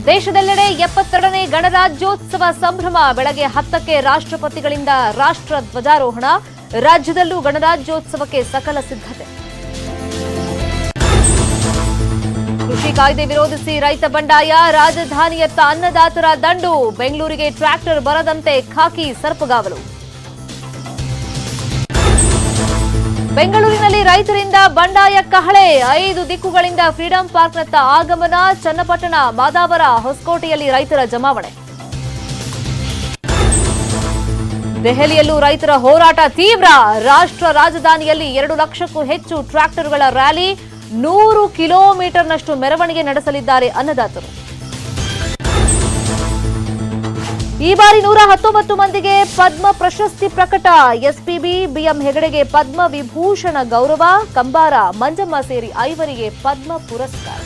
ದೇಶದೆಲ್ಲೆಡೆ 72ನೇ ಗಣರಾಜ್ಯೋತ್ಸವ ಸಂಭ್ರಮ. ಬೆಳಗ್ಗೆ 10ಕ್ಕೆ ರಾಷ್ಟ್ರಪತಿಗಳಿಂದ ರಾಷ್ಟ್ರ ಧ್ವಜಾರೋಹಣ. ರಾಜ್ಯದಲ್ಲೂ ಗಣರಾಜ್ಯೋತ್ಸವಕ್ಕೆ ಸಕಲ ಸಿದ್ಧತೆ. ಕೃಷಿ ಕಾಯ್ದೆ ವಿರೋಧಿಸಿ ರೈತ ಬಂಡಾಯ. ರಾಜಧಾನಿಯತ್ತ ಅನ್ನದಾತರ ದಂಡು. ಬೆಂಗಳೂರಿಗೆ ಟ್ರ್ಯಾಕ್ಟರ್ ಬರದಂತೆ ಖಾಕಿ ಸರ್ಪಗಾವಲು. ಬೆಂಗಳೂರಿನಲ್ಲಿ ರೈತರಿಂದ ಬಂಡಾಯ ಕಹಳೆ. 5 ದಿಕ್ಕುಗಳಿಂದ ಫ್ರೀಡಂ ಪಾರ್ಕ್ನತ್ತ ಆಗಮನ. ಚನ್ನಪಟ್ಟಣ, ಮಾದಾವರ, ಹೊಸಕೋಟೆಯಲ್ಲಿ ರೈತರ ಜಮಾವಣೆ. ದೆಹಲಿಯಲ್ಲೂ ರೈತರ ಹೋರಾಟ ತೀವ್ರ. ರಾಷ್ಟ್ರ ರಾಜಧಾನಿಯಲ್ಲಿ 2 ಲಕ್ಷಕ್ಕೂ ಹೆಚ್ಚು ಟ್ರ್ಯಾಕ್ಟರ್ಗಳ ರ್ಯಾಲಿ. 100 ಕಿಲೋಮೀಟರ್ನಷ್ಟು ಮೆರವಣಿಗೆ ನಡೆಸಲಿದ್ದಾರೆ ಅನ್ನದಾತರು. ಈ ಬಾರಿ 119 ಮಂದಿಗೆ ಪದ್ಮ ಪ್ರಶಸ್ತಿ ಪ್ರಕಟ. ಎಸ್ಪಿಬಿ, ಬಿಎಂ ಹೆಗಡೆಗೆ ಪದ್ಮ ವಿಭೂಷಣ ಗೌರವ. ಕಂಬಾರ, ಮಂಜಮ್ಮ ಸೇರಿ 5 ಪದ್ಮ ಪುರಸ್ಕಾರ.